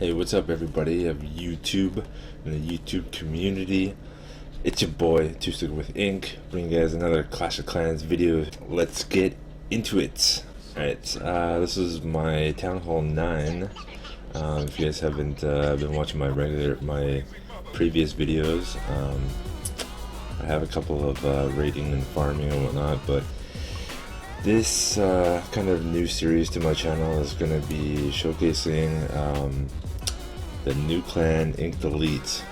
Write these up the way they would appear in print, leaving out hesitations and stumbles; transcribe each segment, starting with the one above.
Hey, what's up, everybody of YouTube and the YouTube community? It's your boy, Two Stick with Ink, bringing you guys another Clash of Clans video. Let's get into it. Alright, this is my Town Hall 9. If you guys haven't been watching my previous videos, I have a couple of raiding and farming and whatnot, but this kind of new series to my channel is going to be showcasing the new clan InkdElite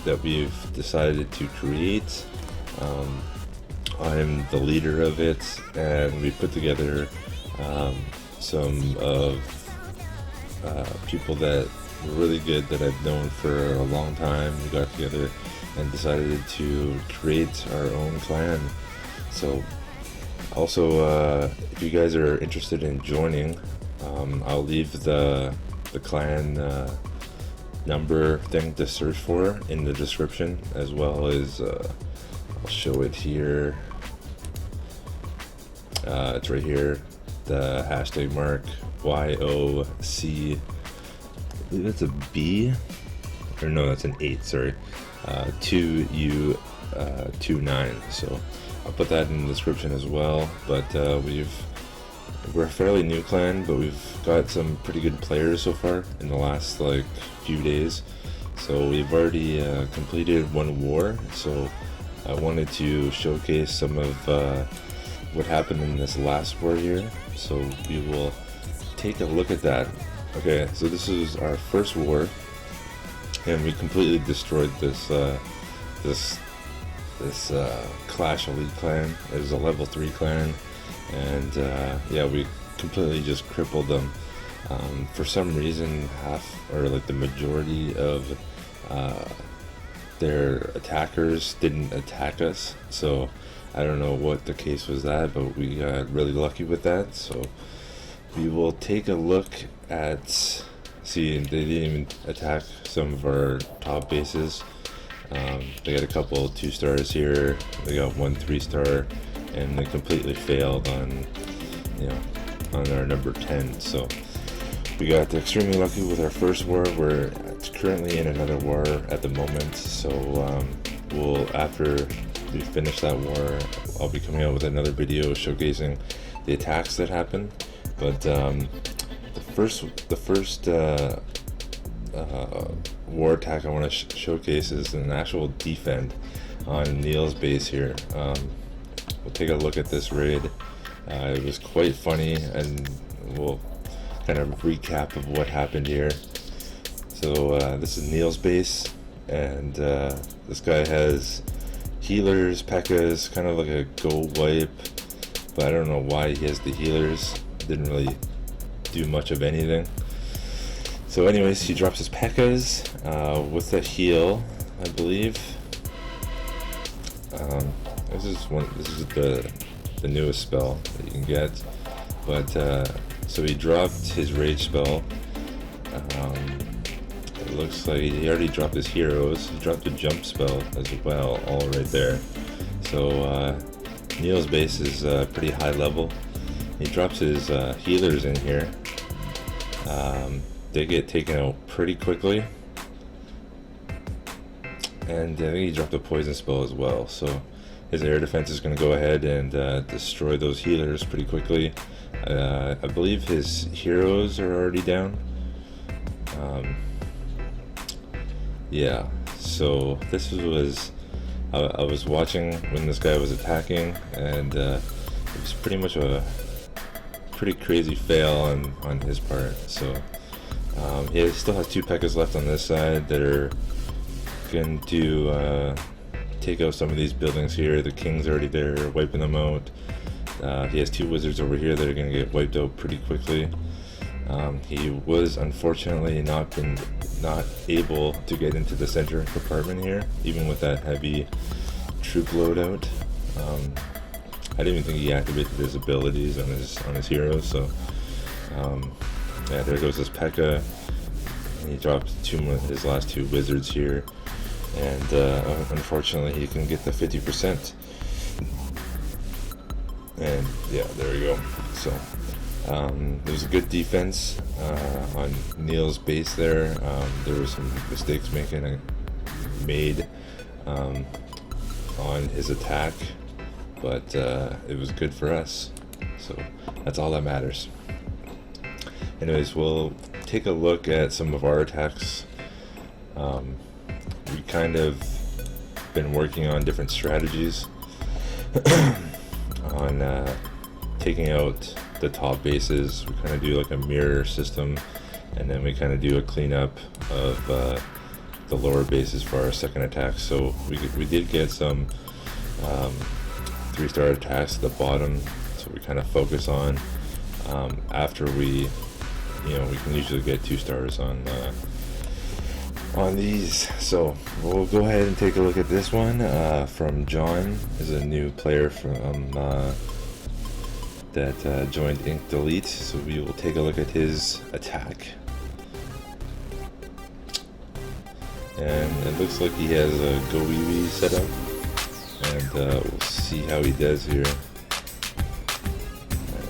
that we've decided to create. I'm the leader of it, and we put together some of people that were really good that I've known for a long time. We got together and decided to create our own clan. So also, if you guys are interested in joining, I'll leave the clan number thing to search for in the description, as well as I'll show it here. It's right here, the hashtag mark YOC. I believe it's a B, or no, that's an 8, sorry, 2U29. So I'll put that in the description as well. But we're a fairly new clan, but we've got some pretty good players so far in the last few days. So we've already completed one war, so I wanted to showcase some of what happened in this last war here. So we will take a look at that. Okay, so this is our first war, and we completely destroyed this Clash Elite clan. It was a level 3 clan, and yeah, we completely just crippled them. For some reason, the majority of their attackers didn't attack us, so I don't know what the case was that, but we got really lucky with that. So we will take a look at, see, they didn't even attack some of our top bases. They got a couple 2-stars here, they got 1 3-star, and they completely failed on our number 10. So we got extremely lucky with our first war. We're currently in another war at the moment, so after we finish that war, I'll be coming out with another video showcasing the attacks that happened. But the first war attack I want to showcase is an actual defend on Neil's base here. We'll take a look at this raid. It was quite funny, and we'll kind of recap of what happened here. So this is Neil's base, and this guy has healers, P.E.K.K.A.s, kind of like a go wipe, but I don't know why he has the healers. Didn't really do much of anything. So anyways, he drops his P.E.K.K.A.s with a heal, I believe. This is the newest spell that you can get. But so he dropped his rage spell. It looks like he already dropped his heroes. He dropped a jump spell as well, all right there. So Neil's base is pretty high level. He drops his healers in here. They get taken out pretty quickly, and I think he dropped a poison spell as well, so his air defense is going to go ahead and destroy those healers pretty quickly. I believe his heroes are already down. Yeah, so this was I was watching when this guy was attacking, and it was pretty much a pretty crazy fail on his part. So he still has 2 P.E.K.K.A.s left on this side that are going to take out some of these buildings here. The king's already there, wiping them out. He has 2 wizards over here that are going to get wiped out pretty quickly. He was unfortunately not able to get into the center compartment here, even with that heavy troop loadout. I didn't even think he activated his abilities on his heroes. So yeah, there goes his P.E.K.K.A. And he dropped his last 2 wizards here, and unfortunately he can get the 50%. And yeah, there we go. So There was a good defense on Neil's base there. There were some mistakes made on his attack, but it was good for us, so that's all that matters. Anyways, we'll take a look at some of our attacks. We kind of been working on different strategies on taking out the top bases. We kind of do like a mirror system, and then we kind of do a cleanup of the lower bases for our second attack. So we did get some 3-star attacks at the bottom, so we kind of focus on after we can usually get 2 stars on these. So we'll go ahead and take a look at this one from John. Is a new player from that joined InkdElite, so we will take a look at his attack. And it looks like he has a go-wee-wee set up, and we'll see how he does here.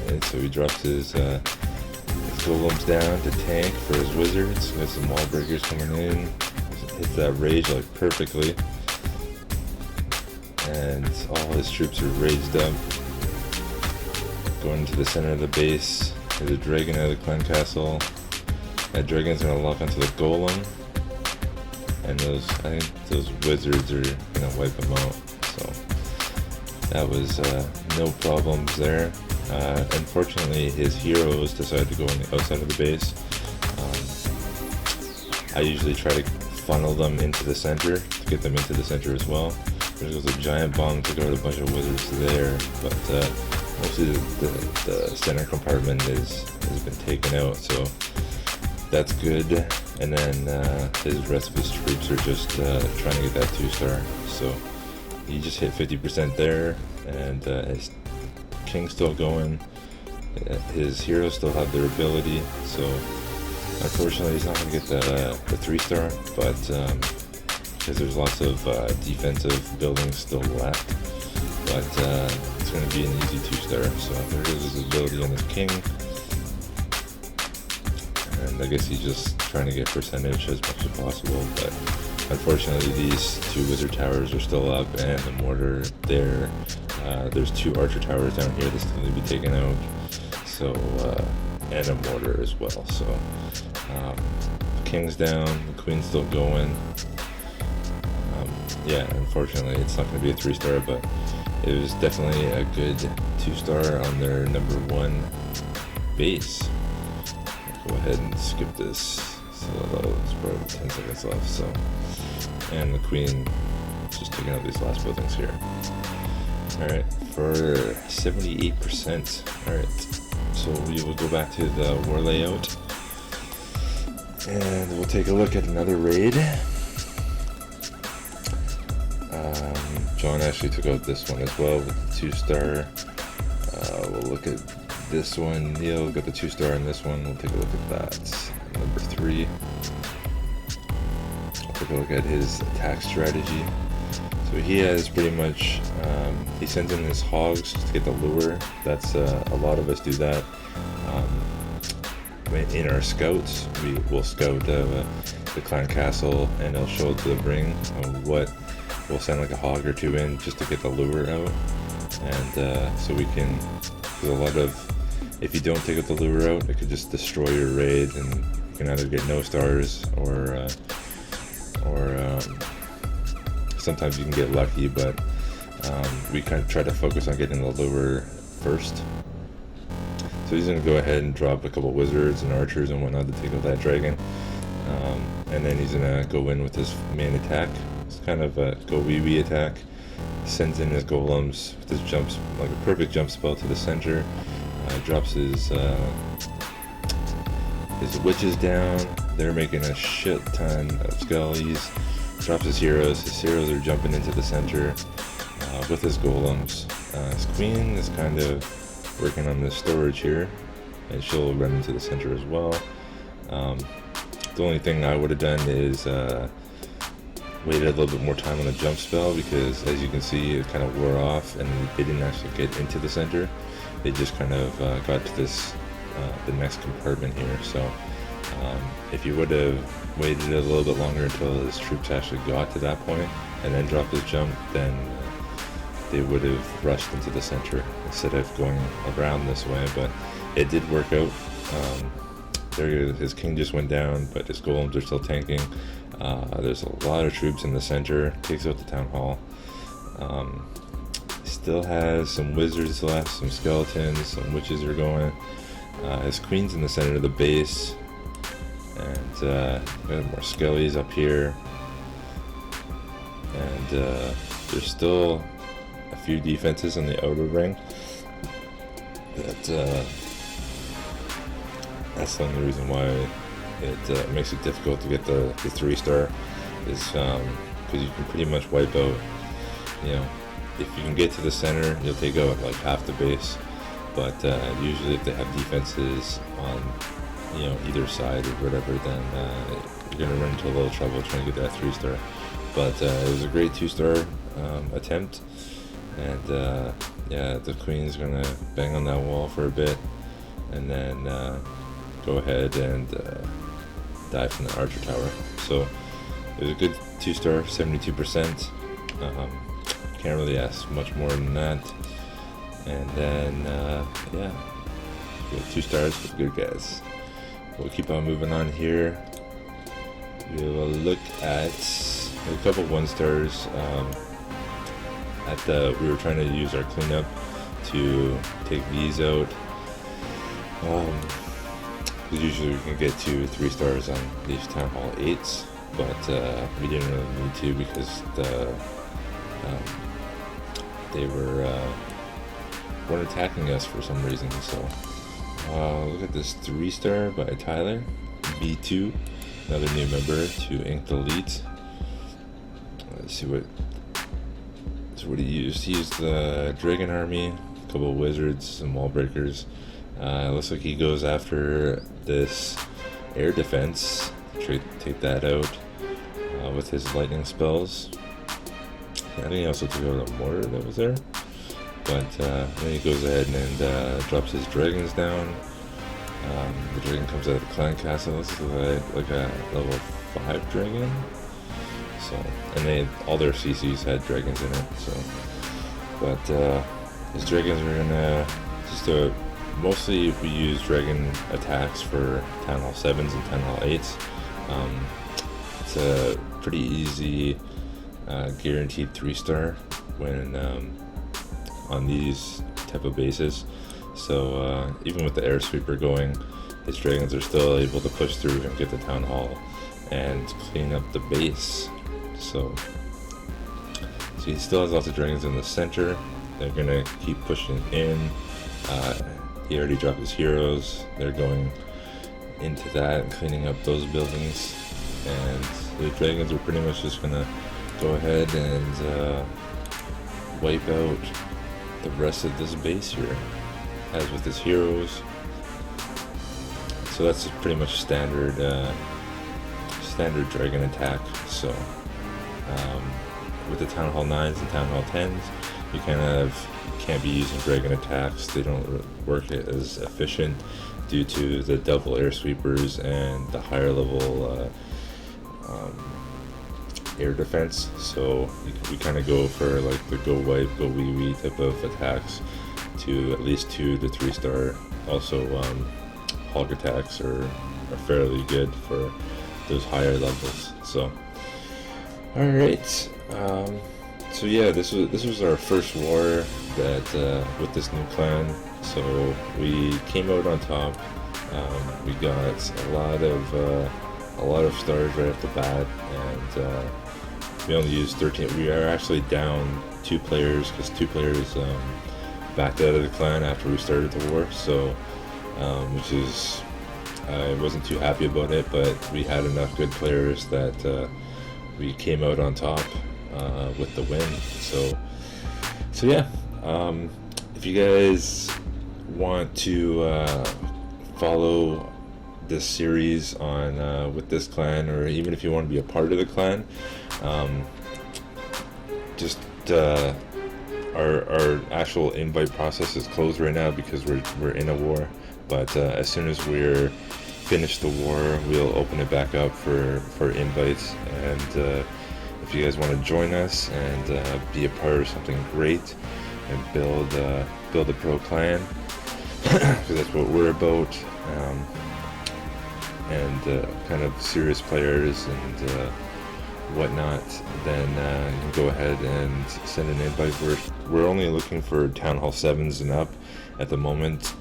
Alright, so he drops his golems down to tank for his wizards. Got some wall breakers coming in. Hits that rage like perfectly, and all his troops are raged up. Going into the center of the base, there's a dragon out of the clan castle. That dragon's gonna lock onto the golem, and I think those wizards are gonna wipe him out. So that was no problems there. Unfortunately, his heroes decided to go on the outside of the base. I usually try to funnel them into the center to get them into the center as well. There goes a giant bomb, took out a bunch of wizards there, but mostly the center compartment has been taken out, so that's good. And then his rest of his troops are just trying to get that 2-star. So he just hit 50% there, and his king's still going. His heroes still have their ability, so unfortunately he's not going to get the 3-star, but because there's lots of defensive buildings still left, but it's going to be an easy 2-star. So there goes his ability on his king, and I guess he's just trying to get percentage as much as possible, but unfortunately these 2 wizard towers are still up, and the mortar there. There's 2 archer towers down here that's going to be taken out, so and a mortar as well. So the king's down, the queen's still going. Yeah, unfortunately it's not going to be a 3-star, but it was definitely a good 2-star on their number 1 base. I'll go ahead and skip this. So it's probably 10 seconds left. So, and the queen just taking out these last buildings here. Alright, for 78%. Alright, so we will go back to the war layout, and we'll take a look at another raid. John actually took out this one as well with the 2-star. We'll look at this one. Neil got the 2-star on this one. We'll take a look at that. Number 3. I'll take a look at his attack strategy. So he has pretty much, he sends in his hogs to get the lure. That's, a lot of us do that. In our scouts, we will scout the clan castle, and it'll show it to the ring we'll send like a hog or 2 in just to get the lure out. And so we can, there's a lot of, if you don't take out the lure out, it could just destroy your raid, and you can either get no stars or sometimes you can get lucky, but we kind of try to focus on getting the lure first. So he's going to go ahead and drop a couple wizards and archers and whatnot to take out that dragon, and then he's going to go in with his main attack. It's kind of a go-wee-wee attack. Sends in his golems with his jumps, like a perfect jump spell to the center. Drops his witches down. They're making a shit ton of skellies. Drops his heroes. His heroes are jumping into the center with his golems. His queen is kind of working on this storage here, and she'll run into the center as well. The only thing I would have done is waited a little bit more time on the jump spell, because as you can see it kind of wore off and they didn't actually get into the center. They just kind of got to this the next compartment here. So if you would have waited a little bit longer until his troops actually got to that point and then dropped his jump, then they would have rushed into the center instead of going around this way. But it did work out. There, his king just went down, but his golems are still tanking. There's a lot of troops in the center. Takes out the town hall. Still has some wizards left, some skeletons, some witches are going. His queen's in the center of the base, and got more skellies up here. And there's still a few defenses in the outer ring. That's the only reason why it makes it difficult to get the 3-star, is because you can pretty much wipe out, if you can get to the center, you'll take out like half the base. But usually if they have defenses on either side or whatever, then you're gonna run into a little trouble trying to get that 3-star. But it was a great 2-star attempt, and yeah, the queen's gonna bang on that wall for a bit, and then go ahead and die from the archer tower. So it was a good 2-star, 72%. Can't really ask much more than that. And then yeah, we got 2 stars for the good guys. We'll keep on moving on here. We will look at a couple 1-stars. We were trying to use our cleanup to take these out. Because usually we can get 2 or 3 stars on these Town Hall 8s, but we didn't really need to because they weren't attacking us for some reason. So look at this 3-star by Tyler, B2, another new member to InkdElite. Let's see what he used. He used the Dragon Army, a couple of wizards, some wall breakers. Looks like he goes after this air defense. Take that out with his lightning spells. I think he also took out a mortar that was there. But then he goes ahead and drops his dragons down. The dragon comes out of the clan castle. This is like a level 5 dragon. So, and all their CCs had dragons in it. So, but his dragons are gonna just mostly we use dragon attacks for Town Hall 7s and Town Hall 8s. It's a pretty easy guaranteed 3-star when on these type of bases. So even with the air sweeper going, his dragons are still able to push through and get the town hall and clean up the base. So he still has lots of dragons in the center. They're gonna keep pushing in. He already dropped his heroes. They're going into that and cleaning up those buildings, and the dragons are pretty much just gonna go ahead and wipe out the rest of this base here, as with his heroes. So that's pretty much standard dragon attack. So with the Town Hall 9s and Town Hall 10s, you kind of can't be using dragon attacks. They don't work as efficient due to the double air sweepers and the higher level air defense. So we kind of go for like the go wipe, go wee wee type of attacks to at least 2 to 3-star. Also hog attacks are fairly good for those higher levels. So alright, so yeah, this was our first war that with this new clan. So we came out on top. We got a lot of stars right off the bat, and we only used 13. We are actually down 2 players because 2 players backed out of the clan after we started the war. So which is, I wasn't too happy about it, but we had enough good players that we came out on top with the win. So yeah, if you guys want to follow this series on with this clan, or even if you want to be a part of the clan, just our actual invite process is closed right now because we're in a war. but as soon as we're finished the war, we'll open it back up for invites. And if you guys want to join us and be a part of something great and build a pro clan, because that's what we're about, and kind of serious players and whatnot, then you can go ahead and send an invite. We're only looking for Town Hall 7s and up at the moment,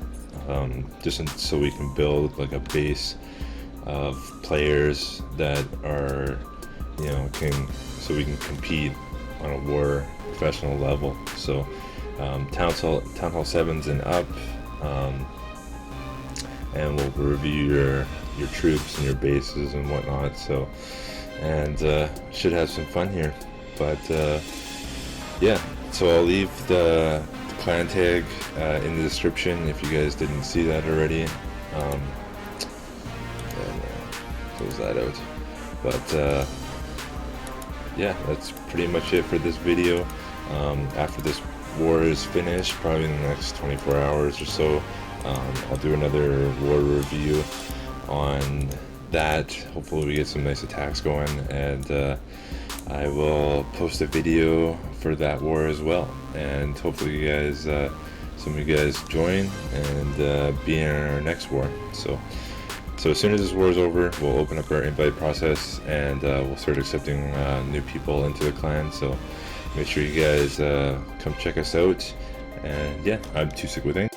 just so we can build like a base of players that are, so we can compete on a war professional level. So Town Hall 7s and up, and we'll review your troops and your bases and whatnot. So, and should have some fun here. But yeah, so I'll leave the clan tag in the description if you guys didn't see that already. And close that out. But yeah, that's pretty much it for this video. After this war is finished, probably in the next 24 hours or so, I'll do another war review on that. Hopefully we get some nice attacks going, and I will post a video for that war as well, and hopefully you guys, some of you guys join and be in our next war. So as soon as this war is over, we'll open up our invite process, and we'll start accepting new people into the clan. So make sure you guys come check us out. And yeah, I'm Too Sick with Ink.